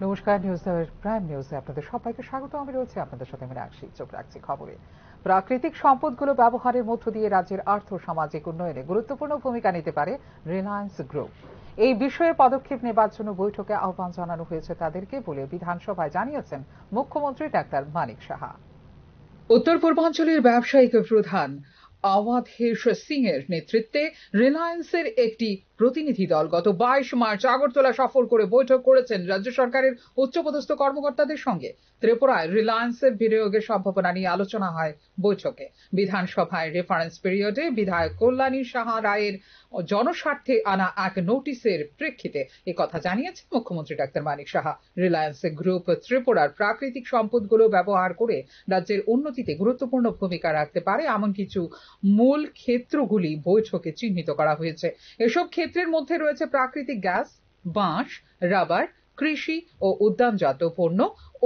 নমস্কার, news hour prime নিউজে আপনাদের সবাইকে স্বাগত। আমি রয়েছে আপনাদের সাথে মীনাক্ষী। চোখ রাখছি খবরে। প্রাকৃতিক সম্পদগুলো ব্যবহারের মধ্য দিয়ে রাজ্যের আর্থ সামাজিক উন্নয়নে গুরুত্বপূর্ণ ভূমিকা নিতে পারে রিলায়েন্স গ্রুপ। এই বিষয়ে পদক্ষেপ নেবার জন্য বৈঠকে আহ্বান জানানো হয়েছে তাদেরকে বলে বিধানসভায় জানিয়েছেন মুখ্যমন্ত্রী ডাক্তার মানিক সাহা। উত্তর পূর্বাঞ্চলের ব্যবসায়িক প্রধান অবধেশ সিং এর নেতৃত্বে রিলায়েন্সের একটি প্রতিনিধি দল গত 22 মার্চ আগরতলা সফর করে বৈঠক করেছেন রাজ্য সরকারের উচ্চপদস্থ কর্মকর্তাদের সঙ্গে। ত্রিপুরায় রিলায়েন্সের বিনিয়োগের সম্ভাবনা নিয়ে আলোচনা হয় বৈঠকে। বিধানসভায় রেফারেন্স পিরিয়ডে বিধায়ক কল্যাণী সাহা রায়ের জনস্বার্থে আনা এক নোটিশের প্রেক্ষিতে একথা জানিয়েছেন মুখ্যমন্ত্রী ডাক্তার মানিক সাহা। রিলায়েন্স গ্রুপ ত্রিপুরার প্রাকৃতিক সম্পদগুলো ব্যবহার করে রাজ্যের উন্নতিতে গুরুত্বপূর্ণ ভূমিকা রাখতে পারে এমন কিছু মূল ক্ষেত্রগুলি বৈঠকে চিহ্নিত করা হয়েছে। এসব ক্ষেত্রের মধ্যে রয়েছে প্রাকৃতিক গ্যাস, বাঁশ, রাবার, কৃষি ও উদ্যানজাত পণ্য,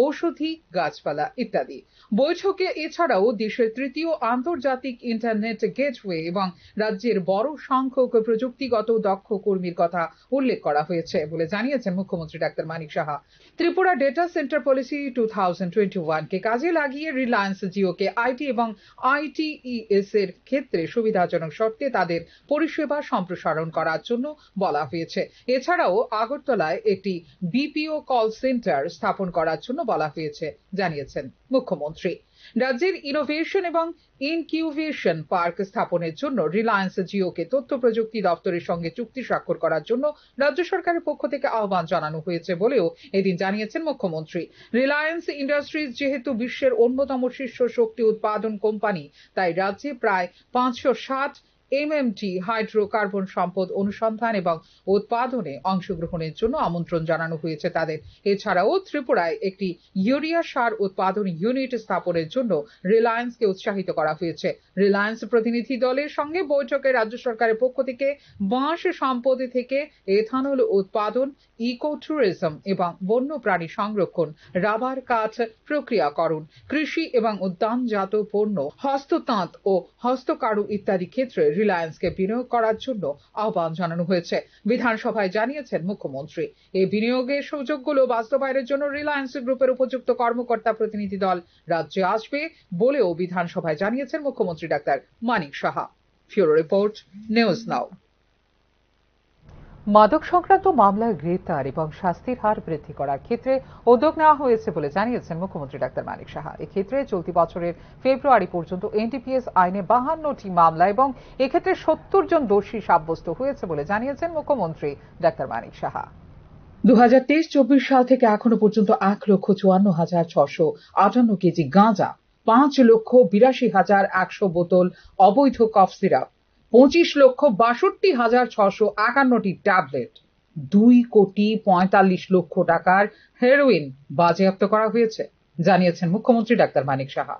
ঔষধি গাছপালা ইত্যাদি। বৈঠকে এছাড়াও দেশের তৃতীয় আন্তর্জাতিক ইন্টারনেট গেটওয়ে এবং রাজ্যের বড় সংখ্যক প্রযুক্তিগত দক্ষ কর্মীর কথা উল্লেখ করা হয়েছে বলে জানিয়েছেন মুখ্যমন্ত্রী doctor Manik Saha. Tripura data centre policy 2021 কে কাজে লাগিয়ে রিলায়েন্স জিওকে আইটি এবং আইটিইএস এর ক্ষেত্রে সুবিধাজনক শর্তে তাদের পরিষেবা সম্প্রসারণ করার জন্য বলা হয়েছে। এছাড়াও আগরতলায় একটি বিপিও কল সেন্টার স্থাপন করার জন্য বলা হয়েছে জানিয়েছেন মুখ্যমন্ত্রী। রাজ্যের ইনোভেশন এবং ইনকিউবেশন পার্ক স্থাপনের জন্য রিলায়েন্স জিওকে তথ্য প্রযুক্তি দপ্তরের সঙ্গে চুক্তি স্বাক্ষর করার জন্য রাজ্য সরকারের পক্ষ থেকে আহ্বান জানানো হয়েছে বলেও এদিন জানিয়েছেন মুখ্যমন্ত্রী। রিলায়েন্স ইন্ডাস্ট্রিজ যেহেতু বিশ্বের অন্যতম শীর্ষ শক্তি উৎপাদন কোম্পানি, তাই রাজ্যে প্রায় 560 এমএমটি হাইড্রোকার্বন সম্পদ অনুসন্ধান এবং উৎপাদনে অংশগ্রহণের জন্য আমন্ত্রণ জানানো হয়েছে তাদের। এছাড়াও ত্রিপুরায় একটি ইউরিয়া সার উৎপাদন ইউনিট স্থাপনের জন্য রিলায়েন্সকে উৎসাহিত করা হয়েছে। রিলায়েন্স প্রতিনিধি দলের সঙ্গে বৈঠকে রাজ্য সরকারের পক্ষ থেকে বাঁশ সম্পদ থেকে এথানল উৎপাদন, ইকো ট্যুরিজম এবং বন্যপ্রাণী সংরক্ষণ, রাবার কাঠ প্রক্রিয়াকরণ, কৃষি এবং উদ্যানজাত পণ্য, হস্ততাঁত ও হস্তকারু ইত্যাদি ক্ষেত্রে রিলায়েন্সকে বিনিয়োগ করার জন্য আহ্বান জানানো হয়েছে বিধানসভায় জানিয়েছেন মুখ্যমন্ত্রী। এই বিনিয়োগের সুযোগগুলো বাস্তবায়নের জন্য রিলায়েন্স গ্রুপের উপযুক্ত কর্মকর্তা প্রতিনিধি দল রাজ্যে আসবে বলেও বিধানসভায় জানিয়েছেন মুখ্যমন্ত্রী doctor Manik Saha. Bureau report, news now. মাদক সংক্রান্ত মামলায় গ্রেপ্তার এবং শাস্তির হার বৃদ্ধি করার ক্ষেত্রে উদ্যোগ নেওয়া হয়েছে বলে জানিয়েছেন মুখ্যমন্ত্রী ডাক্তার মানিক সাহা। এক্ষেত্রে চলতি বছরের ফেব্রুয়ারি পর্যন্ত এনডিপিএস আইনে 52টি মামলা এবং এক্ষেত্রে 70 জন দোষী সাব্যস্ত হয়েছে বলে জানিয়েছেন মুখ্যমন্ত্রী ডাক্তার মানিক সাহা। 2023-24 সাল থেকে এখনো পর্যন্ত 1,54,658 কেজি গাঁজা, 5,82,100 বোতল অবৈধ কফ সিরাপ, 25,62,651টি ট্যাবলেট, 2,45,00,00,000 টাকার হেরোইন বাজেয়াপ্ত করা হয়েছে জানিয়েছেন মুখ্যমন্ত্রী ডাক্তার মানিক সাহা।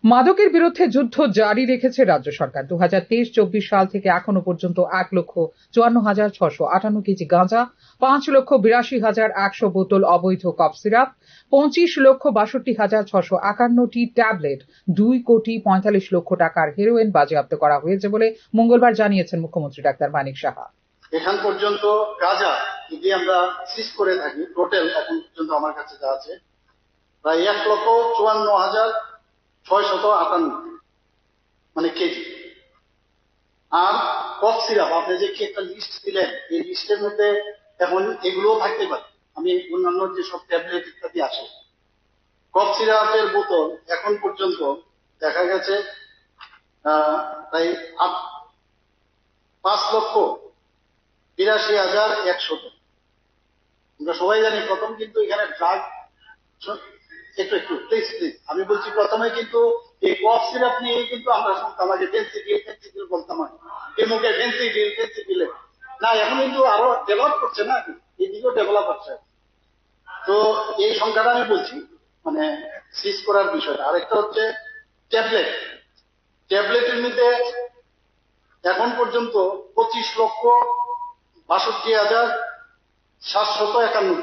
মাদকের বিরুদ্ধে যুদ্ধ জারি রেখেছে রাজ্য সরকার। 2023-24 সাল থেকে এখনো পর্যন্ত 1,54,658 কেজি গাঁজা, 5,82,100 বোতল অবৈধ কফ সিরাপ, 25,62,651টি ট্যাবলেট, 2,45,00,000 টাকার হেরোইন বাজেয়াপ্ত করা হয়েছে বলে মঙ্গলবার জানিয়েছেন মুখ্যমন্ত্রী ডাক্তার মানিক সাহা। এখন পর্যন্ত গাঁজা যদি আমরা সিজ করে থাকি, টোটাল এখন পর্যন্ত আমার কাছে যা আছে প্রায় 1,54,658 মানে কেজি। আর কফ সিরাপ আপনি যে কি একটা লিস্ট দিলেন, এই লিস্টের মধ্যে এখন এগুলোও থাকতে পারে। আমি অন্যান্য যে সব ট্যাবলেট ইত্যাদি আসে, কফ সিরাপের বোতল এখন পর্যন্ত দেখা গেছে প্রায় 5,82,100। আমরা সবাই জানি প্রথম কিন্তু এখানে ড্রাগ, একটু প্লিজ আমি বলছি, প্রথমে কিন্তু এই কফ সিরাপ নিয়ে কিন্তু আমরা শুনতাম আগে ফেন্সিডিল বলতাম, মুখে ফেন্সিডিল না, এখন কিন্তু আরো ডেভেলপ করছে না, এইদিকেও ডেভেলপ হচ্ছে। তো এই সংখ্যাটা আমি বলছি মানে সিজ করার বিষয়টা। আরেকটা হচ্ছে ট্যাবলেটের মধ্যে এখন পর্যন্ত 25,62,751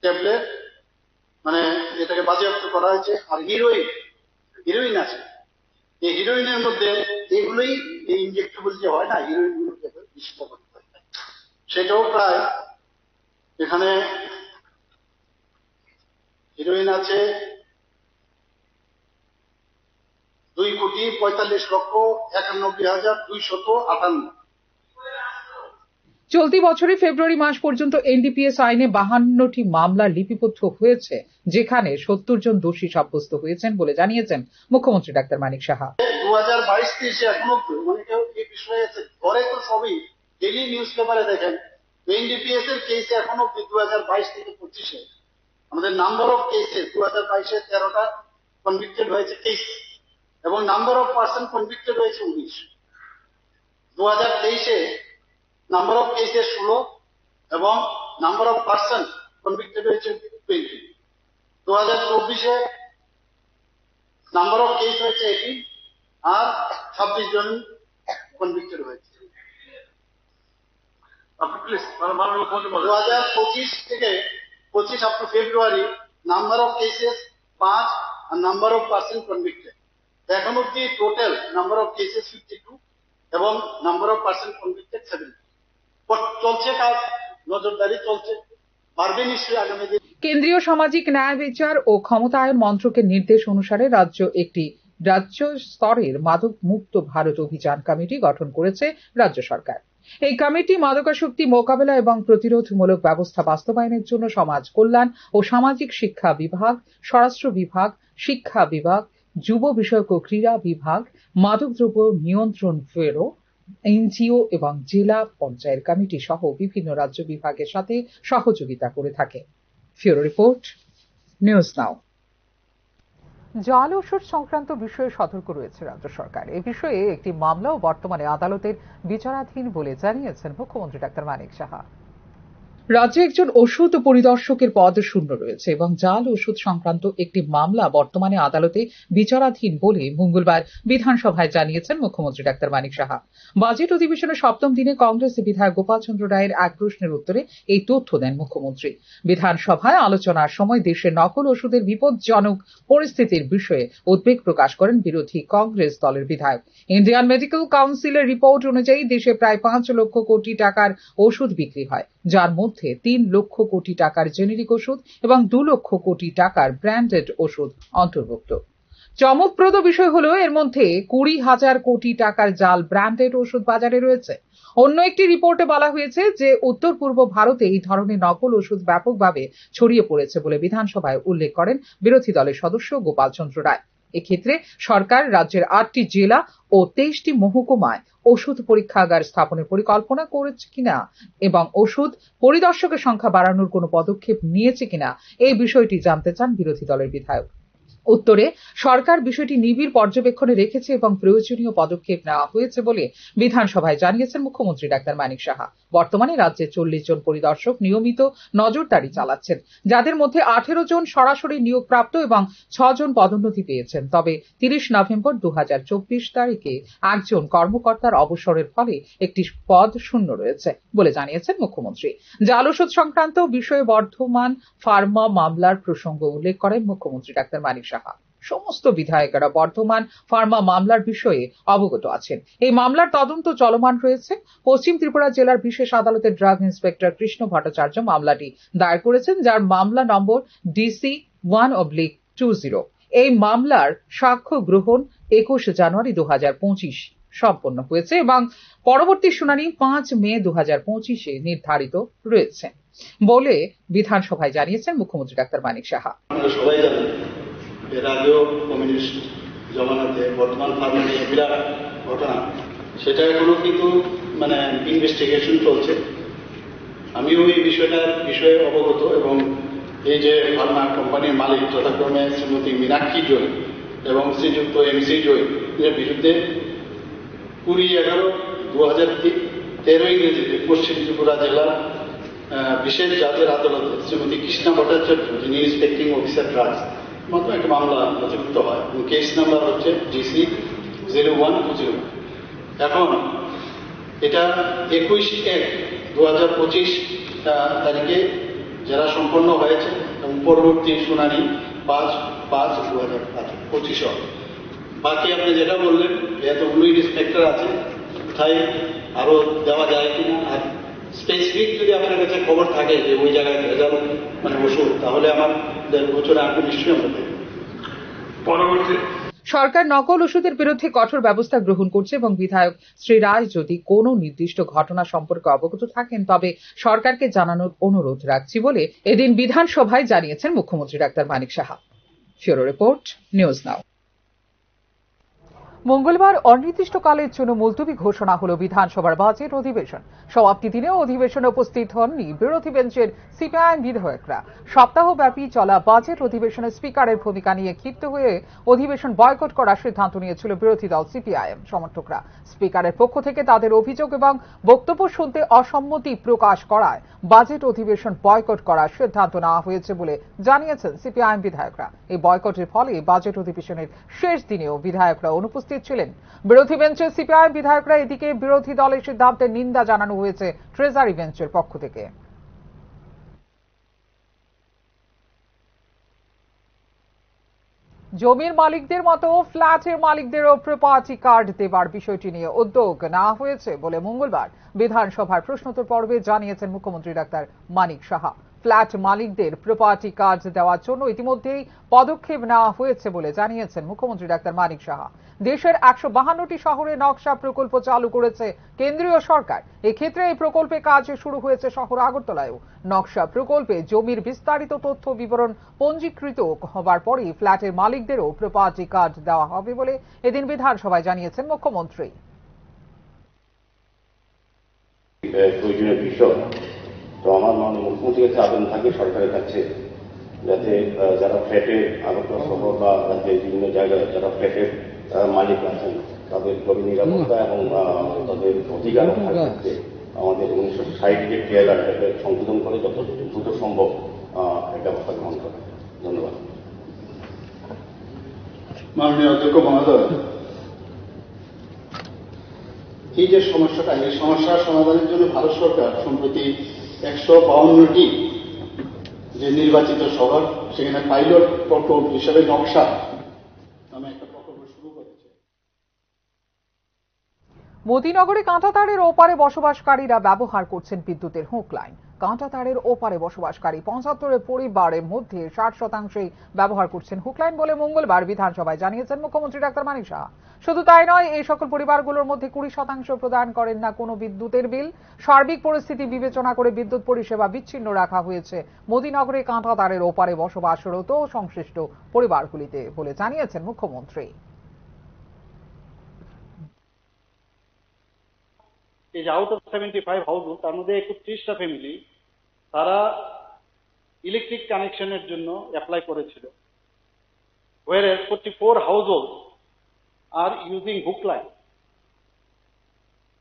ট্যাবলেট মানে এটাকে বাজেয়াপ্ত করা হয়েছে। আর হিরোইন আছে। এই হিরোইনের মধ্যে এগুলোই এই ইনজেক্টেবল যে হয় না, হিরোইন গুলো নিষিদ্ধ করতে হয়, সেটাও প্রায় এখানে হেরোইন আছে 2,45,91,258। চলতি বছরের ফেব্রুয়ারি মাস পর্যন্ত এনডিপিএস আইনে 52টি মামলা লিপিবদ্ধ হয়েছে, যেখানে 70 জন দোষী সাব্যস্ত হয়েছেন বলে জানিয়েছেন মুখ্যমন্ত্রী ডাক্তার মানিক সাহা। 2022-23 এখনো মানে কেউ এই বিষয়ে ঘরে তো সবই ডেইলি নিউজ পেপারে দেখেন, এনডিপিএস এর কেসে এখনো 2022 থেকে 25-এ আমাদের নাম্বার অফ কেসে 2022-এ 13টা কনভিক্টেড হয়েছে কেস এবং নাম্বার অফ পার্সন কনভিক্টেড হয়েছে 19। 2023-এ নাম্বার অফ কেসে 16 এবং নাম্বার অফ পার্সন কনভিক্টেড হয়েছে 20। 2024-এ নাম্বার অফ কেস হয়েছে 18 আর 26 জন কনভিক্টেড হয়েছে। 2025 থেকে 25 up to February number of cases 5 আর নাম্বার অফ পার্সন কনভিক্টেড। এখন অব্দি টোটাল নাম্বার অফ কেসেস 52 এবং নাম্বার অফ পার্সন কনভিক্টেড 70। চলছে কাজ, নজরদারি চলছে, বাড়বে নিশ্চয়ই আগামী দিন। কেন্দ্রীয় সামাজিক ন্যায় বিচার ও ক্ষমতায়ন মন্ত্রকের নির্দেশ অনুসারে রাজ্য স্তরের মাদক মুক্ত ভারত অভিযান কমিটি গঠন করেছে রাজ্য সরকার। এই কমিটি মাদকাসক্তি মোকাবেলা এবং প্রতিরোধমূলক ব্যবস্থা বাস্তবায়নের জন্য সমাজ কল্যাণ ও সামাজিক শিক্ষা বিভাগ, স্বরাষ্ট্র বিভাগ, শিক্ষা বিভাগ, যুব বিষয়ক ও ক্রীড়া বিভাগ, মাদকদ্রব্য নিয়ন্ত্রণ ব্যুরো, এনজিও এবং জেলা পঞ্চায়েত কমিটি সহ বিভিন্ন রাজ্য বিভাগের সাথে সহযোগিতা করে থাকে। ব্যুরো রিপোর্ট, নিউজ নাও। জাল ওষুধ সংক্রান্ত বিষয়ে সতর্ক রয়েছে রাজ্য সরকার। এ বিষয়ে একটি মামলাও বর্তমানে আদালতের বিচারাধীন বলে জানিয়েছেন মুখ্যমন্ত্রী ডাক্তার মানিক সাহা। রাজ্যে একজন ওষুধ পরিদর্শকের পদ শূন্য রয়েছে এবং জাল ওষুধ সংক্রান্ত একটি মামলা বর্তমানে আদালতে বিচারাধীন বলে মঙ্গলবার বিধানসভায় জানিয়েছেন মুখ্যমন্ত্রী ডাক্তার মানিক সাহা। বাজেট অধিবেশনের 7ম দিনে কংগ্রেস বিধায়ক গোপাল চন্দ্র রায়ের এক প্রশ্নের উত্তরে এই তথ্য দেন মুখ্যমন্ত্রী। বিধানসভায় আলোচনার সময় দেশে নকল ওষুধের বিপজ্জনক পরিস্থিতির বিষয়ে উদ্বেগ প্রকাশ করেন বিরোধী কংগ্রেস দলের বিধায়ক। ইন্ডিয়ান মেডিকেল কাউন্সিলের রিপোর্ট অনুযায়ী দেশে প্রায় 5 লক্ষ কোটি টাকার ওষুধ বিক্রি হয়, যার মধ্যে 3 লক্ষ কোটি টাকার জেনেরিক ওষুধ এবং 2 লক্ষ কোটি টাকার ব্র্যান্ডেড ওষুধ অন্তর্ভুক্ত। চমকপ্রদ বিষয় হলো এর মধ্যে 20,000 কোটি টাকার জাল ব্র্যান্ডেড ওষুধ বাজারে রয়েছে। অন্য একটি রিপোর্টে বলা হয়েছে যে উত্তর পূর্ব ভারতে এই ধরনের নকল ওষুধ ব্যাপকভাবে ছড়িয়ে পড়েছে বলে বিধানসভায় উল্লেখ করেন বিরোধী দলের সদস্য গোপাল চন্দ্র রায়। এক্ষেত্রে সরকার রাজ্যের 8টি জেলা ও 23টি মহকুমায় ওষুধ পরীক্ষাগার স্থাপনের পরিকল্পনা করেছে কিনা এবং ওষুধ পরিদর্শকের সংখ্যা বাড়ানোর কোনো পদক্ষেপ নিয়েছে কিনা এই বিষয়টি জানতে চান বিরোধী দলের বিধায়ক। উত্তরে সরকার বিষয়টি নিবিড় পর্যবেক্ষণে রেখেছে এবং প্রয়োজনীয় পদক্ষেপ নেওয়া হয়েছে বলে বিধানসভায় জানিয়েছেন মুখ্যমন্ত্রী ডাক্তার মানিক সাহা। বর্তমানে রাজ্যে 40 জন পরিদর্শক নিয়মিত নজরদারি চালাচ্ছেন, যাদের মধ্যে 18 জন সরাসরি নিয়োগপ্রাপ্ত এবং 6 জন পদোন্নতি পেয়েছেন। তবে 30 নভেম্বর 2024 তারিখে একজন কর্মকর্তার অবসরের ফলে একটি পদ শূন্য রয়েছে বলে জানিয়েছেন মুখ্যমন্ত্রী। জাল ওষুধ সংক্রান্ত বিষয়ে বর্ধমান ফার্মা মামলার প্রসঙ্গ উল্লেখ করেন মুখ্যমন্ত্রী ডাক্তার মানিক সাহা। সমস্ত বিধায়কেরা বর্ধমান ফার্মা মামলার বিষয়ে অবগত আছেন। এই মামলার তদন্ত চলমান রয়েছে। পশ্চিম ত্রিপুরা জেলার বিশেষ আদালতের ড্রাগ ইন্সপেক্টর কৃষ্ণ ভট্টাচার্য মামলাটি দায়ের করেছেন, যার মামলা নম্বর DC-1/20। এই মামলার সাক্ষ্য গ্রহণ 21 জানুয়ারি 2025 সম্পন্ন হয়েছে এবং পরবর্তী শুনানি 5 মে 2025 নির্ধারিত রয়েছে বলে বিধানসভায় জানিয়েছেন মুখ্যমন্ত্রী ডাক্তার মানিক সাহা। সবাই জানেন এর আগেও কমিউনিস্ট জমানাতে বর্তমান ফার্মা নিয়ে বিরাট ঘটনা, সেটা এখনো কিন্তু ইনভেস্টিগেশন চলছে। আমিও এই বিষয়ে অবগত এবং এই যে ফার্মা কোম্পানির মালিক যথাক্রমে শ্রীমতী মীনাক্ষী জয় এবং শ্রীযুক্ত MC জয় এর বিরুদ্ধে 20/11/2013 ইংরেজিতে পশ্চিম ত্রিপুরা জেলার বিশেষ জাজের আদালতে শ্রীমতী কৃষ্ণা ভট্টাচার্য, যিনি ইন্সপেক্টিং অফিসার ড্রাগস, মাত্র একটা মামলা নথিভুক্ত হয় এবং কেস নাম্বার হচ্ছে DC-0120। এখন এটা 21/1/2025 তারিখে যারা সম্পন্ন হয়েছে এবং পরবর্তী শুনানি 5/5/2025 হবে। বাকি আপনি যেটা বললেন এতগুলো ইন্সপেক্টর আছে, কোথায় আরো দেওয়া যায় কিনা, আর স্পেসিফিক যদি আপনার কাছে খবর থাকে যে ওই জায়গায় ভেজাল মানে ওষুধ, তাহলে আমার 1.5 বছর আগে নিশ্চয়ই আমরা দেখব। পরবর্তী সরকার নকল ওষুধের বিরুদ্ধে কঠোর ব্যবস্থা গ্রহণ করছে এবং বিধায়ক শ্রী রায় যদি কোনো নির্দিষ্ট ঘটনা সম্পর্কে অবগত থাকেন তবে সরকারকে জানানোর অনুরোধ রাখছি বলে এদিন বিধানসভায় জানিয়েছেন মুখ্যমন্ত্রী doctor Manik Saha. Bureau report, news now. মঙ্গলবার অনির্দিষ্টকালের জন্য মুলতবি ঘোষণা হল বিধানসভার বাজেট অধিবেশন। সমাপ্তি দিনে অধিবেশনে উপস্থিত হননি বিরোধী বেঞ্চের সিপিআইএম বিধায়করা। সপ্তাহব্যাপী চলা বাজেট অধিবেশনে স্পিকারের ভূমিকা নিয়ে ক্ষিপ্ত হয়ে অধিবেশন বয়কট করার সিদ্ধান্ত নিয়েছিল বিরোধী দল সিপিআইএম সমর্থকরা। স্পিকারের পক্ষ থেকে তাদের অভিযোগ এবং বক্তব্য শুনতে অসম্মতি প্রকাশ করায় বাজেট অধিবেশন বয়কট করার সিদ্ধান্ত নেওয়া হয়েছে বলে জানিয়েছেন সিপিআইএম বিধায়করা। এই বয়কটের ফলে বাজেট অধিবেশনের শেষ দিনেও বিধায়করা অনুপস্থিত ছিলেন। বিরোধী বেঞ্চের সিপিআইএম বিধায়করা এদিকে বিরোধী দলের সিদ্ধান্তের নিন্দা জানানো হয়েছে ট্রেজারি বেঞ্চের পক্ষ থেকে। জমির মালিকদের মতো ফ্ল্যাটের মালিকদেরও প্রপার্টি কার্ড দেবার বিষয়টি নিয়ে উদ্যোগ নেওয়া হয়েছে বলে মঙ্গলবার বিধানসভার প্রশ্নোত্তর পর্বে জানিয়েছেন মুখ্যমন্ত্রী ডাক্তার মানিক সাহা। ফ্ল্যাট মালিকদের প্রপার্টি কার্ড দেওয়ার জন্য ইতিমধ্যেই পদক্ষেপ নেওয়া হয়েছে বলে জানিয়েছেন মুখ্যমন্ত্রী ডাক্তার মানিক সাহা। দেশের 152টি শহরে নকশা প্রকল্প চালু করেছে কেন্দ্রীয় সরকার। এক্ষেত্রে এই প্রকল্পে কাজ শুরু হয়েছে শহর আগরতলায়ও। নকশা প্রকল্পে জমির বিস্তারিত তথ্য বিবরণ পঞ্জীকৃত হবার পরই ফ্ল্যাটের মালিকদেরও প্রপার্টি কার্ড দেওয়া হবে বলে এদিন বিধানসভায় জানিয়েছেন মুখ্যমন্ত্রী। প্রয়োজনীয় বিষয় তো আমার মাননীয় মুখ্যমন্ত্রীর কাছে আবেদন থাকে সরকারের কাছে, যাতে যারা ফ্ল্যাটের আগরতলা শহর বা রাজ্যের বিভিন্ন জায়গায় যারা ফ্ল্যাটের মালিক আছেন তাদের জমি নিরাপত্তা এবং তাদের অধিকার রক্ষার ক্ষেত্রে আমাদের 1960 যে ক্রিয়া আইনটাকে সংশোধন করে যত দ্রুত সম্ভব ব্যবস্থা গ্রহণ করে। ধন্যবাদ। মাননীয় অধ্যক্ষ মহোদয়, এই যে সমস্যাটা, এই সমস্যার সমাধানের জন্য ভারত সরকার সম্প্রতি 152টি যে নির্বাচিত শহর সেখানে পাইলট প্রকল্প হিসেবে নকশা নামে একটা প্রকল্প শুরু করেছে। মতিনগরে কাঁটাতারের ওপারে বসবাসকারীরা ব্যবহার করছেন বিদ্যুতের হুক লাইন। কাঁটাতারের ওপারে বসবাসকারী 75 পরিবারের মধ্যে 60% ব্যবহার করছেন হুক লাইন বলে মঙ্গলবার বিধানসভায় জানিয়েছেন মুখ্যমন্ত্রী ডাক্তার মানিক সাহা। শুধু তাই নয়, এই সকল পরিবারগুলোর মধ্যে 20% প্রদান করেন না কোনো বিদ্যুতের বিল। সার্বিক পরিস্থিতি বিবেচনা করে বিদ্যুৎ পরিষেবা বিচ্ছিন্ন রাখা হয়েছে মতিনগরে কাঁটাতারের ওপারে বসবাসরত সংশ্লিষ্ট পরিবারগুলিতে বলে জানিয়েছেন মুখ্যমন্ত্রী। এই যে আউট অফ 75 হাউসহোল্ড, তার মধ্যে 31টা ফ্যামিলি তারা ইলেকট্রিক কানেকশনের জন্য অ্যাপ্লাই করেছিল, whereas 44 household are using hook line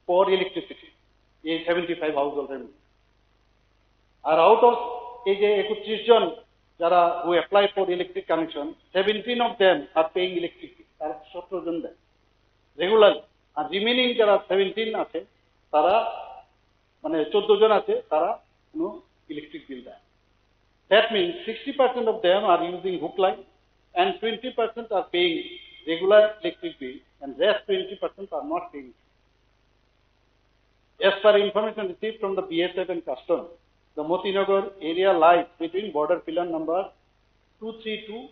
for electricity. এই 75 হাউসহোল্ড ফ্যামিলি। আর আউট অফ এই যে 31 জন যারা who apply for electric connection, 17 of them are paying electric. তার 17 জন দেয় রেগুলার। আর রিমেনিং যারা 17 আছে তারা, মানে 14 জন আছে, তারা কোনো ইলেকট্রিক বিল দেয়। That means 60% of them are using hook line and 20% are paying regular electric bill and rest 20% are not paying. As per information received from the BSF and Customs, the Motinagar area lies between border pillar number 232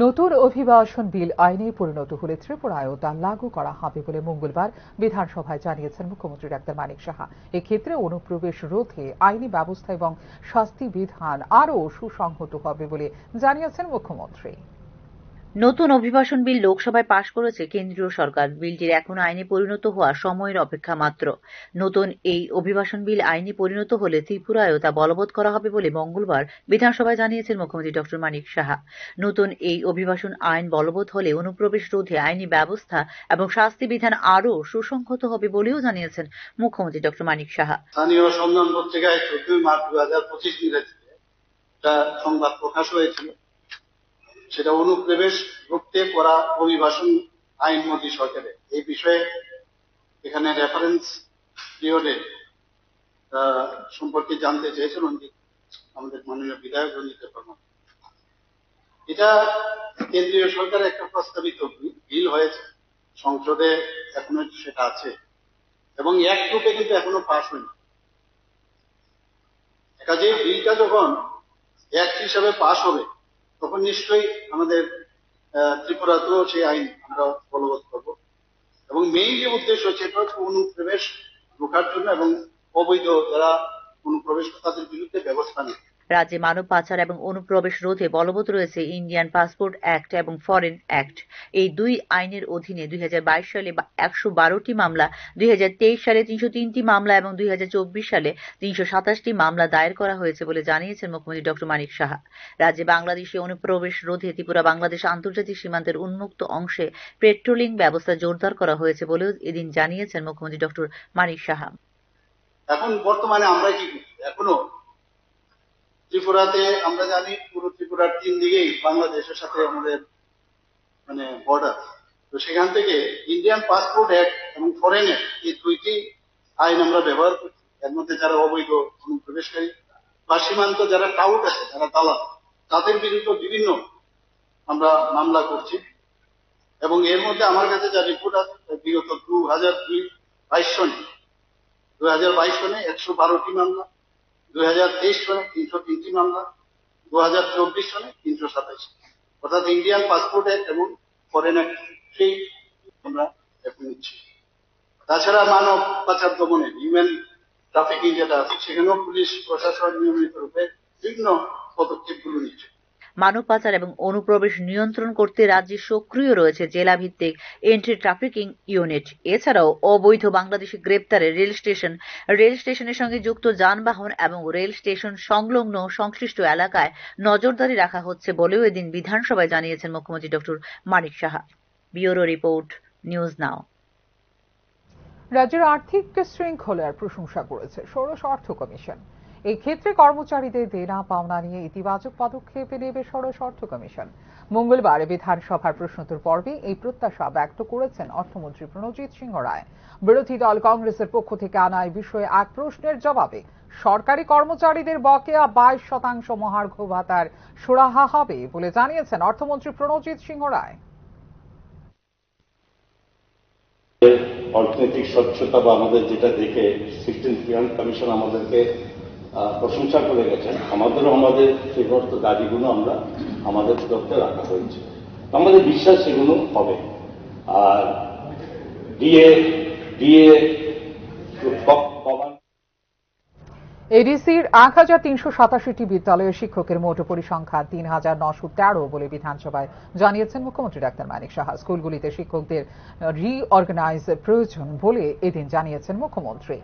নতুন অভিবাসন বিল আইনে পরিণত হলে ত্রিপুরায়ও তা লাগু করা হবে বলে মঙ্গলবার বিধানসভায় জানিয়েছেন মুখ্যমন্ত্রী ডাক্তার মানিক সাহা। এক্ষেত্রে অনুপ্রবেশ রোধে আইনি ব্যবস্থা এবং শাস্তি বিধান আরও সুসংহত হবে বলে জানিয়েছেন মুখ্যমন্ত্রী। নতুন অভিবাসন বিল লোকসভায় পাশ করেছে কেন্দ্রীয় সরকার। বিলটির এখন আইনে পরিণত হওয়া সময়ের অপেক্ষা মাত্র। নতুন এই অভিবাসন বিল আইনে পরিণত হলে ত্রিপুরায়ও তা বলবৎ করা হবে বলে মঙ্গলবার বিধানসভায় জানিয়েছেন মুখ্যমন্ত্রী ডক্টর মানিক সাহা। নতুন এই অভিবাসন আইন বলবৎ হলে অনুপ্রবেশ রোধে আইনি ব্যবস্থা এবং শাস্তি বিধান আরও সুসংহত হবে বলেও জানিয়েছেন মুখ্যমন্ত্রী ডক্টর মানিক সাহা। স্থানীয় সন্ধান পত্রিকায় 14 মার্চ 2025 ইংরেজিতে একটা সংবাদ প্রকাশ হয়েছিল। সেটা অনুপ্রবেশ রুখতে করা অভিবাসন আইন মোদী সরকারের। এই বিষয়ে এখানে রেফারেন্স পিরিয়ডে সম্পর্কে জানতে চেয়েছেন আমাদের মাননীয় বিধায়ক রঞ্জিত বর্মা। এটা কেন্দ্রীয় সরকারের একটা প্রস্তাবিত বিল হয়েছে, সংসদে এখনো সেটা আছে এবং এক গ্রুপে কিন্তু এখনো পাস হয়নি। কাজে বিলটা যখন অ্যাক্ট হিসাবে পাস হবে তখন নিশ্চয়ই আমাদের ত্রিপুরাতেও সেই আইন আমরা বলবৎ করব এবং মেইন যে উদ্দেশ্য হচ্ছে এটা হচ্ছে অনুপ্রবেশ রোখার জন্য এবং অবৈধ যারা অনুপ্রবেশ তাদের বিরুদ্ধে ব্যবস্থা নেয়। রাজ্যে মানব পাচার এবং অনুপ্রবেশ রোধে বলবৎ রয়েছে ইন্ডিয়ান পাসপোর্ট অ্যাক্ট এবং ফরেন অ্যাক্ট। এই দুই আইনের অধীনে 2022 সালে 112টি মামলা, 2023 সালে 303টি মামলা এবং 2024 সালে 327টি মামলা দায়ের করা হয়েছে বলে জানিয়েছেন মুখ্যমন্ত্রী ডক্টর মানিক সাহা। রাজ্যে বাংলাদেশে অনুপ্রবেশ রোধে ত্রিপুরা বাংলাদেশ আন্তর্জাতিক সীমান্তের উন্মুক্ত অংশে পেট্রোলিং ব্যবস্থা জোরদার করা হয়েছে বলেও এদিন জানিয়েছেন মুখ্যমন্ত্রী ডক্টর মানিক সাহা। এখন বর্তমানে আমরা কি করছি, এখনো ত্রিপুরাতে আমরা জানি পুরো ত্রিপুরার 3 দিকেই বাংলাদেশের সাথে আমাদের বর্ডার, তো সেখান থেকে ইন্ডিয়ান পাসপোর্ট অ্যাক্ট এবং ফরেন অ্যাক্ট এই দুইটি আইন আমরা ব্যবহার করছি। এর মধ্যে যারা অবৈধ অনুপ্রবেশকারী বা সীমান্ত যারা টাউট আছে, যারা দালাল, তাদের বিরুদ্ধে বিভিন্ন আমরা মামলা করছি এবং এর মধ্যে আমার কাছে যা রিপোর্ট আছে বিগত 2022 সনে 112টি মামলা, 2023 সনে 303টি মামলা, 2024 সনে 327, অর্থাৎ ইন্ডিয়ান পাসপোর্ট অ্যাক্ট এবং ফরেন অ্যাক্ট সেই আমরা এখন নিচ্ছি। তাছাড়া মানব পাচার দমনে হিউম্যান ট্রাফিকিং যেটা আছে সেখানেও পুলিশ প্রশাসন নিয়মিত রূপে বিভিন্ন পদক্ষেপগুলো নিচ্ছে। মানব পাচার এবং অনুপ্রবেশ নিয়ন্ত্রণ করতে রাজ্যে সক্রিয় রয়েছে জেলা ভিত্তিক এন্টি ট্রাফিকিং ইউনিট। এছাড়াও অবৈধ বাংলাদেশি গ্রেপ্তারে রেল স্টেশনের সঙ্গে যুক্ত যানবাহন এবং রেল স্টেশন সংলগ্ন সংশ্লিষ্ট এলাকায় নজরদারি রাখা হচ্ছে বলেও এদিন বিধানসভায় জানিয়েছেন মুখ্যমন্ত্রী doctor Manik Saha. Bureau report, news now. রাজ্যের আর্থিক শৃঙ্খলার প্রশংসা করেছে ষোড়শ অর্থ কমিশন। এই ক্ষেত্রে কর্মচারীদের দেনা পাওনা নিয়ে ইতিবাচক পদক্ষেপ নেবে ষোড়শ অর্থ কমিশন। মঙ্গলবার বিধানসভার প্রশ্নোত্তর পর্বে এই প্রত্যাশা ব্যক্ত করেছেন অর্থমন্ত্রী প্রণজিৎ সিংহ রায়। বিরোধী দল কংগ্রেসের পক্ষ থেকে আনা এই বিষয়ে এক প্রশ্নের জবাবে সরকারি কর্মচারীদের বকেয়া 22% মহার্ঘ ভাতার সুরাহা হবে বলে জানিয়েছেন অর্থমন্ত্রী প্রণজিৎ সিংহ রায়। অর্থনৈতিক স্বচ্ছতা বা আমাদের যেটা দেখে 16th ফিনান্স কমিশন আমাদেরকে প্রশংসা করে গেছেন, আমাদের সেই সমস্ত দাবিগুলো আমরা আমাদের তরফে রাখা হয়েছে। আমাদের বিশ্বাস সেগুলো হবে। আর এডিসির 1387টি বিদ্যালয়ের শিক্ষকের মোট পরিসংখ্যান 3913 বলে বিধানসভায় জানিয়েছেন মুখ্যমন্ত্রী ডাক্তার মানিক সাহা। স্কুলগুলিতে শিক্ষকদের রিঅর্গানাইজ প্রয়োজন বলে এদিন জানিয়েছেন মুখ্যমন্ত্রী।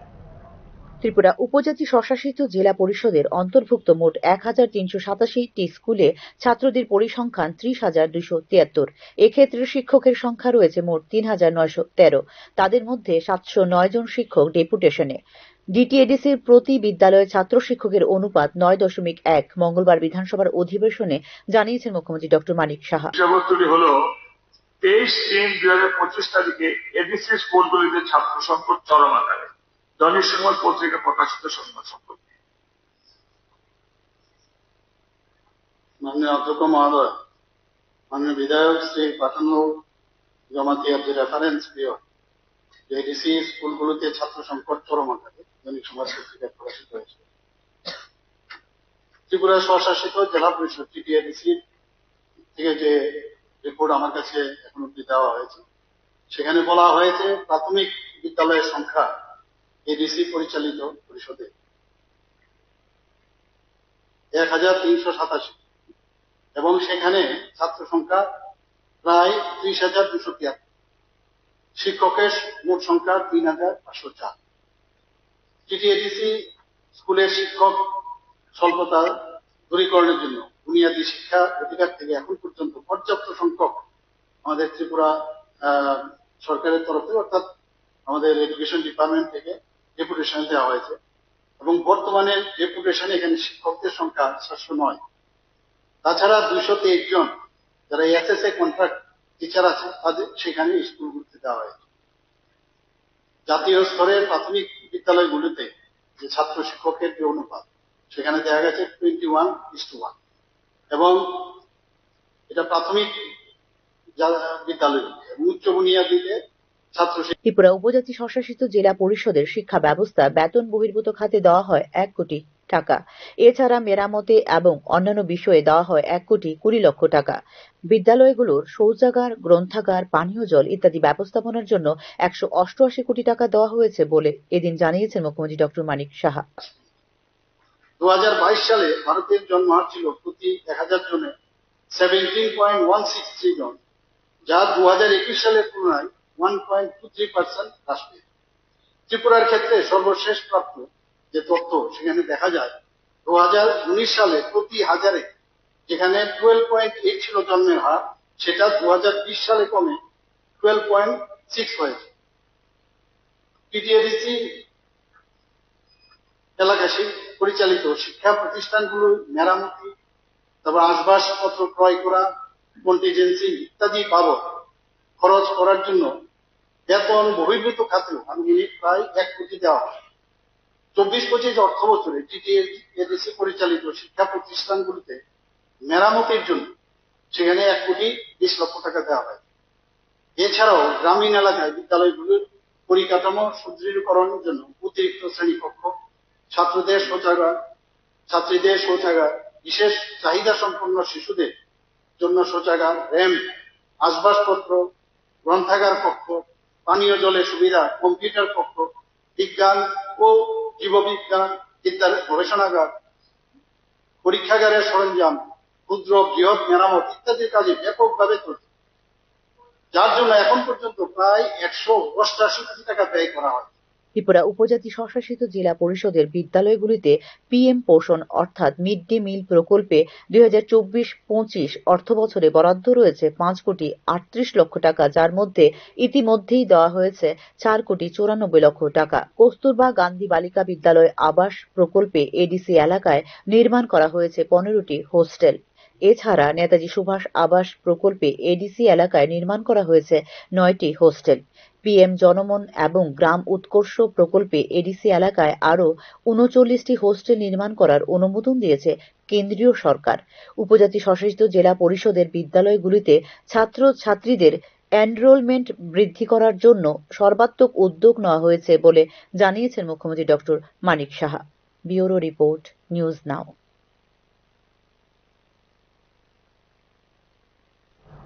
ত্রিপুরা উপজাতি স্বশাসিত জেলা পরিষদের অন্তর্ভুক্ত মোট 1387টি স্কুলে ছাত্রদের পরিসংখ্যান 30,273। এক্ষেত্রে শিক্ষকের সংখ্যা রয়েছে মোট 3,913। তাদের মধ্যে 709 জন শিক্ষক ডেপুটেশনে। ডিটিএডিসির প্রতি বিদ্যালয়ে ছাত্র শিক্ষকের অনুপাত 9.1। মঙ্গলবার বিধানসভার অধিবেশনে জানিয়েছেন মুখ্যমন্ত্রী ডক্টর মানিক সাহা। বিষয়বস্তুটি হল 23/3/2025 তারিখে এডিসি স্কুলগুলিতে ছাত্র সংকট চরম আকারে। দৈনিক সংবাদ পত্রিকা প্রকাশিত সংবাদ সম্পর্কে। মাননীয় অধ্যক্ষ মহোদয়, মাননীয় বিধায়ক শ্রী পাঠানো জমাতিয়ার যে রেফারেন্স দিও এডিসি স্কুলগুলোতে ছাত্র সংকট চরম আকারে দৈনিক সংবাদ পত্রিকায় প্রকাশিত হয়েছে। ত্রিপুরা স্বশাসিত জেলা পরিষদ টিটিএডিসি থেকে যে রিপোর্ট আমার কাছে এখন অব্দি দেওয়া হয়েছে সেখানে বলা হয়েছে প্রাথমিক বিদ্যালয়ের সংখ্যা এডিসি পরিচালিত পরিষদে 1387 এবং সেখানে ছাত্র সংখ্যা প্রায় 30,273। শিক্ষকের মোট সংখ্যা 3,504। টিটিএডিসি স্কুলের শিক্ষক স্বল্পতা দূরীকরণের জন্য বুনিয়াদী শিক্ষা অধিকার থেকে এখন পর্যন্ত পর্যাপ্ত সংখ্যক আমাদের ত্রিপুরা সরকারের তরফে অর্থাৎ আমাদের এডুকেশন ডিপার্টমেন্ট থেকে ডেপুটেশন দেওয়া হয়েছে এবং বর্তমানে ডেপুটেশনে এখানে শিক্ষকদের সংখ্যা 709। তাছাড়া 223 জন যারা এসএসএ কন্ট্রাক্ট টিচার আছে তাদের সেখানে স্কুলগুলিতে দেওয়া হয়েছে। জাতীয় স্তরের প্রাথমিক বিদ্যালয়গুলিতে যে ছাত্র শিক্ষকের যে অনুপাত সেখানে দেখা গেছে 21:1 এবং এটা প্রাথমিক বিদ্যালয়গুলি উচ্চ বুনিয়াদিতে ছাত্র। ত্রিপুরা উপজাতি স্বশাসিত জেলা পরিষদের শিক্ষা ব্যবস্থা বেতন বহির্ভূত খাতে দেওয়া হয় 1 কোটি টাকা। এছাড়া মেরামতে এবং অন্যান্য বিষয়ে দেওয়া হয় 1 কোটি 20 লক্ষ টাকা। বিদ্যালয়গুলোর শৌচাগার, গ্রন্থাগার, পানীয় জল ইত্যাদি ব্যবস্থাপনার জন্য 188 কোটি টাকা দেওয়া হয়েছে বলে এদিন জানিয়েছেন মুখ্যমন্ত্রী ডক্টর মানিক সাহা। 2022 সালে ভারতের জন্মহার ছিল প্রতি 1000 জনে 17.163 জন, যা 2021 সালের তুলনায় 1.23% হ্রাস পেয়েছে। ত্রিপুরার ক্ষেত্রে সর্বশেষ প্রাপ্ত যে তথ্য, সেখানে দেখা যায় 2019 সালে প্রতি হাজারে যেখানে 12.8 ছিল জন্মের হার, সেটা 2020 সালে কমে 12.6 হয়েছে। টিটিএডিসি এলাকায় পরিচালিত শিক্ষা প্রতিষ্ঠানগুলো মেরামতি, তারপর আসবাবপত্র ক্রয় করা, কন্টিজেন্সি ইত্যাদি বাবদ খরচ করার জন্য বেতন বহির্ভূত খাতেও আনুমানিক প্রায় 1 কোটি দেওয়া হয়। 24-25 অর্থ বছরে টিটিএডিসি পরিচালিত শিক্ষা প্রতিষ্ঠানগুলোতে মেরামতির জন্য সেখানে 1 কোটি 20 লক্ষ টাকা দেওয়া হয়। এছাড়াও গ্রামীণ এলাকায় বিদ্যালয়গুলোর পরিকাঠামো সুদৃঢ়করণের জন্য অতিরিক্ত শ্রেণীকক্ষ, ছাত্রীদের শৌচাগার, বিশেষ চাহিদা সম্পন্ন শিশুদের জন্য শৌচাগার, র্যাম্প, আসবাবপত্র, গ্রন্থাগার কক্ষ, পানীয় জলের সুবিধা, কম্পিউটার কক্ষ, বিজ্ঞান ও জীববিজ্ঞান বিদ্যার গবেষণাগার, পরীক্ষাগারের সরঞ্জাম, ক্ষুদ্র বৃহৎ মেরামত ইত্যাদির কাজে ব্যাপকভাবে চলছে, যার জন্য এখন পর্যন্ত প্রায় 188 কোটি টাকা ব্যয় করা হয়। ত্রিপুরা উপজাতি স্বশাসিত জেলা পরিষদের বিদ্যালয়গুলিতে পিএম পোষণ অর্থাৎ মিড ডে মিল প্রকল্পে 2024-25 অর্থ বছরে বরাদ্দ রয়েছে 5 কোটি 38 লক্ষ টাকা, যার মধ্যে ইতিমধ্যেই দেওয়া হয়েছে 4 কোটি 94 লক্ষ টাকা। কস্তুরবা গান্ধী বালিকা বিদ্যালয় আবাস প্রকল্পে এডিসি এলাকায় নির্মাণ করা হয়েছে 15টি হোস্টেল। এছাড়া নেতাজি সুভাষ আবাস প্রকল্পে এডিসি এলাকায় নির্মাণ করা হয়েছে 9টি হোস্টেল। পিএম জনমন এবং গ্রাম উৎকর্ষ প্রকল্পে এডিসি এলাকায় আরও 39টি হোস্টেল নির্মাণ করার অনুমোদন দিয়েছে কেন্দ্রীয় সরকার। উপজাতি স্বশাসিত জেলা পরিষদের বিদ্যালয়গুলিতে ছাত্রছাত্রীদের এনরোলমেন্ট বৃদ্ধি করার জন্য সর্বাত্মক উদ্যোগ নেওয়া হয়েছে বলে জানিয়েছেন মুখ্যমন্ত্রী doctor Manik Saha. Bureau report, news now.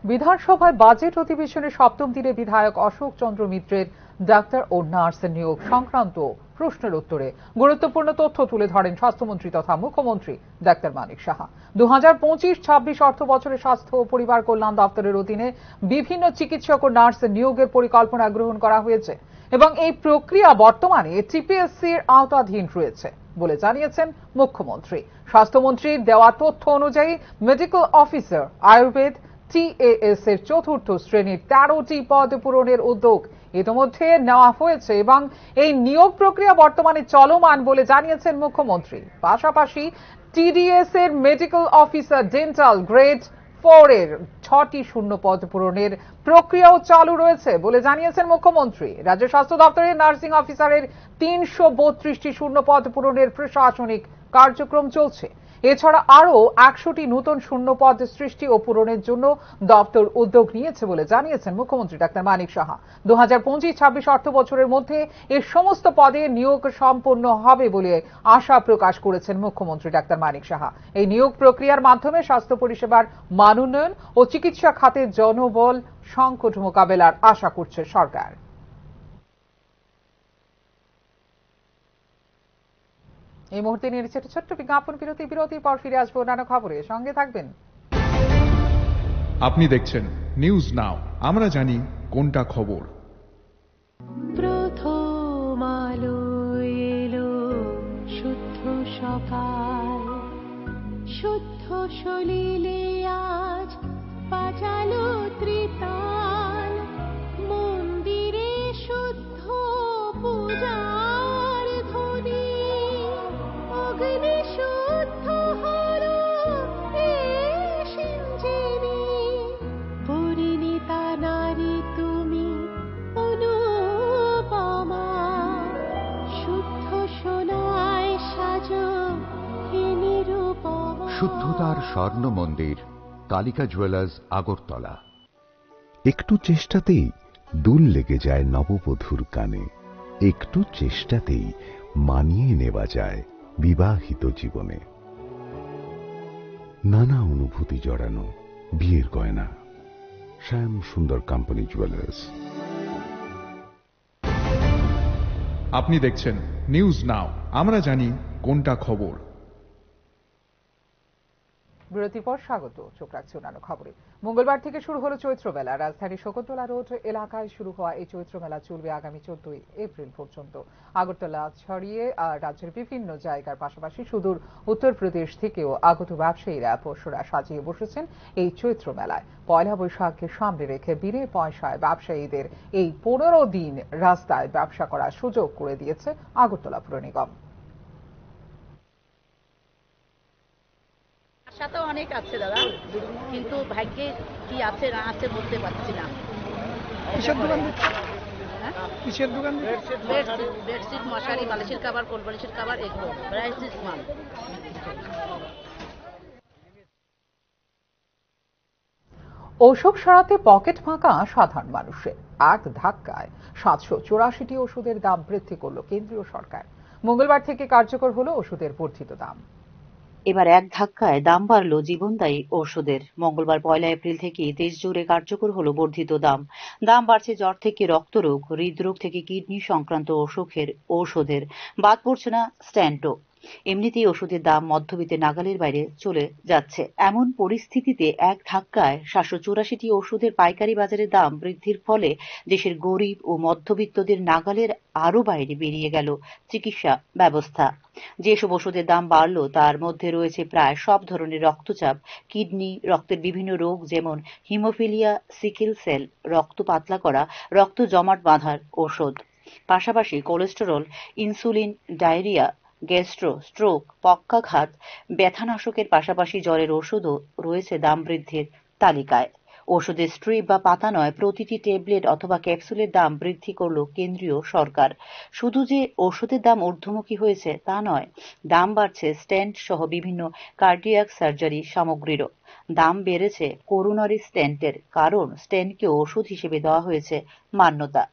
বিধানসভায় বাজেট অধিবেশনের 7ম দিনে বিধায়ক অশোক চন্দ্র মিত্রের ডাক্তার ও নার্স নিয়োগ সংক্রান্ত প্রশ্নের উত্তরে গুরুত্বপূর্ণ তথ্য তুলে ধরেন স্বাস্থ্যমন্ত্রী তথা মুখ্যমন্ত্রী ডাক্তার মানিক সাহা। 2025-26 অর্থ বছরে স্বাস্থ্য ও পরিবার কল্যাণ দপ্তরের অধীনে বিভিন্ন চিকিৎসক ও নার্স নিয়োগের পরিকল্পনা গ্রহণ করা হয়েছে এবং এই প্রক্রিয়া বর্তমানে টিপিএসসির আওতাধীন রয়েছে বলে জানিয়েছেন মুখ্যমন্ত্রী। স্বাস্থ্যমন্ত্রীর দেওয়া তথ্য অনুযায়ী মেডিকেল অফিসার, আয়ুর্বেদ, টিএএস এর 4র্থ শ্রেণীর 13টি পদ পূরণের উদ্যোগ ইতিমধ্যে নেওয়া হয়েছে এবং এই নিয়োগ প্রক্রিয়া বর্তমানে চলমান বলে জানিয়েছেন মুখ্যমন্ত্রী। পাশাপাশি টিডিএস এর মেডিকেল অফিসার ডেন্টাল গ্রেড 4 এর 6টি শূন্য পদ পূরণের প্রক্রিয়াও চালু রয়েছে বলে জানিয়েছেন মুখ্যমন্ত্রী। রাজ্য স্বাস্থ্য দপ্তরের নার্সিং অফিসারের 332টি শূন্য পদ পূরণের প্রশাসনিক কার্যক্রম চলছে। এছাড়া আরও 100টি নতুন শূন্যপদ সৃষ্টি ও পূরণের জন্য দপ্তর উদ্যোগ নিয়েছে বলে জানিয়েছেন মুখ্যমন্ত্রী ডাক্তার মানিক সাহা। 2025-26 অর্থ বছরের মধ্যে এই সমস্ত পদে নিয়োগ সম্পন্ন হবে বলে আশা প্রকাশ করেছেন মুখ্যমন্ত্রী ডাক্তার মানিক সাহা। এই নিয়োগ প্রক্রিয়ার মাধ্যমে স্বাস্থ্য পরিষেবার মান উন্নয়ন ও চিকিৎসা খাতের জনবল সংকট মোকাবেলার আশা করছে সরকার। এই মুহূর্তে নিয়ে নিচ্ছে ছোট্ট বিজ্ঞাপন বিরতির পর ফিরে আসবো অন্যান্য খবরে। সঙ্গে থাকবেন। আপনি দেখছেন নিউজ নাও, আমরা জানি কোনটা খবর। প্রথম আলো এলো শুদ্ধ সকাল, শুদ্ধ সলিলে আজ বাজালো ত্রিতাল, মন্দিরে শুদ্ধ পূজার ধ্বনি, অগ্নি শুদ্ধ হলো সিঞ্জিনি, পরিণীতা নারী তুমি অনুপমা, শুদ্ধ সোনায় সাজো হে নিরুপমা। শুদ্ধতার স্বর্ণ মন্দির, কালিকা জুয়েলার্স, আগরতলা। একটু চেষ্টাতেই দুল লেগে যায় নববধূর কানে, একটু চেষ্টাতেই মানিয়ে নেওয়া যায় বিবাহিত জীবনে। নানা অনুভূতি জড়ানো বিয়ের গয়না। শ্যাম সুন্দর কোম্পানি জুয়েলার্স। আপনি দেখছেন নিউজ নাও, আমরা জানি কোনটা খবর। বিরতির পর স্বাগত। চোখ রাখছি অন্যান্য খবরে। মঙ্গলবার থেকে শুরু হলো চৈত্র মেলা। রাজধানীর শকুন্তলা রোড এলাকায় শুরু হওয়া এই চৈত্র মেলা চলবে আগামী 14 এপ্রিল পর্যন্ত। আগরতলা ছড়িয়ে রাজ্যের বিভিন্ন জায়গার পাশাপাশি সুদূর উত্তরপ্রদেশ থেকেও আগত ব্যবসায়ীরা পশুরা সাজিয়ে বসেছেন এই চৈত্র মেলায়। পয়লা বৈশাখকে সামনে রেখে বিনে পয়সায় ব্যবসায়ীদের এই 15 দিন রাস্তায় ব্যবসা করার সুযোগ করে দিয়েছে আগরতলা পুর নিগম। আশা তো অনেক আছে দাদা, কিন্তু ভাগ্যে কি আছে না আছে বলতে পারছি না। কিসের দোকান দিচ্ছে? কিসের দোকান? বেডশিট, মশারি, বালিশের কাভার, কোল বালিশের কাভার, এগুলো প্রাইস মাল। অসুখ সারাতে পকেট ফাঁকা সাধারণ মানুষের। এক ধাক্কায় 784টি ওষুধের দাম বৃদ্ধি করল কেন্দ্রীয় সরকার। মঙ্গলবার থেকে কার্যকর হলো ওষুধের বর্ধিত দাম। এবার এক ধাক্কায় দাম বাড়ল জীবনদায়ী ওষুধের। মঙ্গলবার 1 এপ্রিল থেকে দেশ জুড়ে কার্যকর হলো বর্ধিত দাম। দাম বাড়ছে জ্বর থেকে রক্তরোগ, হৃদরোগ থেকে কিডনি সংক্রান্ত অসুখের ঔষধের। বাদ পড়ছে না স্ট্যান্টও। এমনিতেই ওষুধের দাম মধ্যবিত্তের নাগালের বাইরে চলে যাচ্ছে। এমন পরিস্থিতিতে এক ধাক্কায় 784টি ওষুধের পাইকারি বাজারে দাম বৃদ্ধির ফলে দেশের গরিব ও মধ্যবিত্তদের নাগালের আরও বাইরে বেরিয়ে গেল চিকিৎসা ব্যবস্থা। যেসব ওষুধের দাম বাড়ল তার মধ্যে রয়েছে প্রায় সব ধরনের রক্তচাপ, কিডনি, রক্তের বিভিন্ন রোগ যেমন হিমোফিলিয়া, সিকেল সেল, রক্ত পাতলা করা, রক্ত জমাট বাঁধার ওষুধ। পাশাপাশি cholesterol, insulin, diarrhoea, gastro, stroke, পক্ষাঘাত, ব্যথানাশকের পাশাপাশি জ্বরের ওষুধও রয়েছে দাম বৃদ্ধির তালিকায়। ওষুধের স্ট্রিপ বা পাতা নয়, প্রতিটি ট্যাবলেট অথবা ক্যাপসুলের দাম বৃদ্ধি করল কেন্দ্রীয় সরকার। শুধু যে ওষুধের দাম ঊর্ধ্বমুখী হয়েছে তা নয়, দাম বাড়ছে স্ট্যান্ট সহ বিভিন্ন কার্ডিয়াক সার্জারি সামগ্রীরও। দাম বেড়েছে করোনারি স্ট্যান্টের, কারণ স্ট্যান্টকে ওষুধ হিসেবে দেওয়া হয়েছে মান্যতা।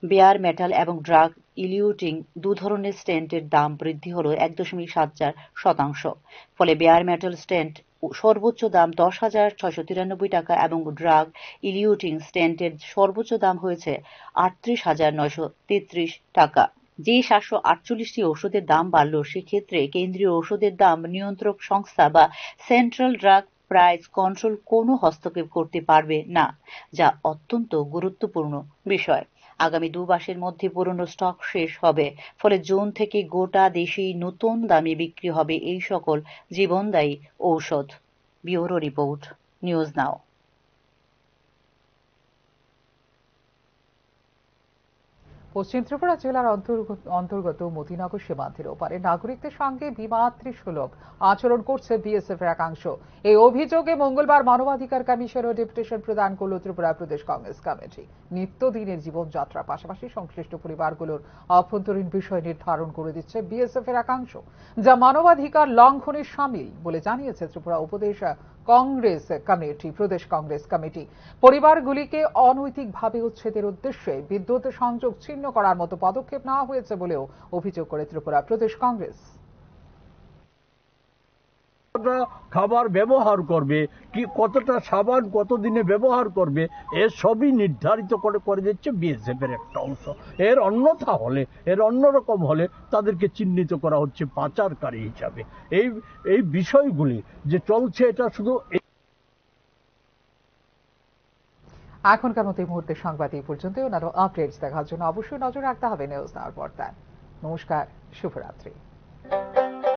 বেয়ার মেটাল এবং ড্রাগ ইলিউটিং দু ধরনের স্ট্যান্টের দাম বৃদ্ধি হল 1.74%। ফলে বেয়ার মেটাল স্ট্যান্ট সর্বোচ্চ দাম 10,693 টাকা এবং ড্রাগ ইলিউটিং স্ট্যান্টের সর্বোচ্চ দাম হয়েছে 38,933 টাকা। যে 748টি ওষুধের দাম বাড়ল, সেক্ষেত্রে কেন্দ্রীয় ওষুধের দাম নিয়ন্ত্রক সংস্থা বা সেন্ট্রাল ড্রাগ প্রাইস কন্ট্রোল কোনো হস্তক্ষেপ করতে পারবে না, যা অত্যন্ত গুরুত্বপূর্ণ বিষয়। আগামী 2 মাসের মধ্যে পুরনো স্টক শেষ হবে, ফলে জুন থেকে গোটা দেশেই নতুন দামে বিক্রি হবে এই সকল জীবনদায়ী ঔষধ। ব্যুরো রিপোর্ট, নিউজ নাও। পশ্চিম ত্রিপুরা জেলার অন্তর্গত মতিনগর সীমান্তের ওপারে নাগরিকদের সঙ্গে বিমাতৃ সুলভ আচরণ করছে বিএসএফ এর একাংশ। এই অভিযোগে মঙ্গলবার মানবাধিকার কমিশনের ডেপুটেশন প্রদান করল ত্রিপুরা প্রদেশ কংগ্রেস কমিটি। নিত্যদিনের জীবনযাত্রার পাশাপাশি সংশ্লিষ্ট পরিবারগুলোর অভ্যন্তরীণ বিষয় নির্ধারণ করে দিচ্ছে বিএসএফ এর একাংশ, যা মানবাধিকার লঙ্ঘনের শামিল বলে জানিয়েছে ত্রিপুরা উপদেশ কংগ্রেস কমিটি। প্রদেশ কংগ্রেস কমিটি পরিবারগুলিকে অনৈতিকভাবে উচ্ছেদের উদ্দেশ্যে বিদ্যুৎ সংযোগ ছিন্ন করার মতো পদক্ষেপ নেওয়া হয়েছে বলেও অভিযোগ করে ত্রিপুরা প্রদেশ কংগ্রেস। খাবার ব্যবহার করবে, কি কতটা সাবান কতদিনে ব্যবহার করবে, এ সবই নির্ধারিত করে দিচ্ছে বিএসএফ এর একটা অংশ। এর অন্যথা হলে, এর অন্যরকম হলে তাদেরকে চিহ্নিত করা হচ্ছে পাচারকারী হিসাবে। এই বিষয়গুলি যে চলছে, এটা শুধু এখনকার মতো এই মুহূর্তে সংবাদ এই পর্যন্ত। অন্যান্য আপডেটস দেখার জন্য অবশ্যই নজর রাখতে হবে নিউজ নাওর পর্দায়। নমস্কার, শুভরাত্রি।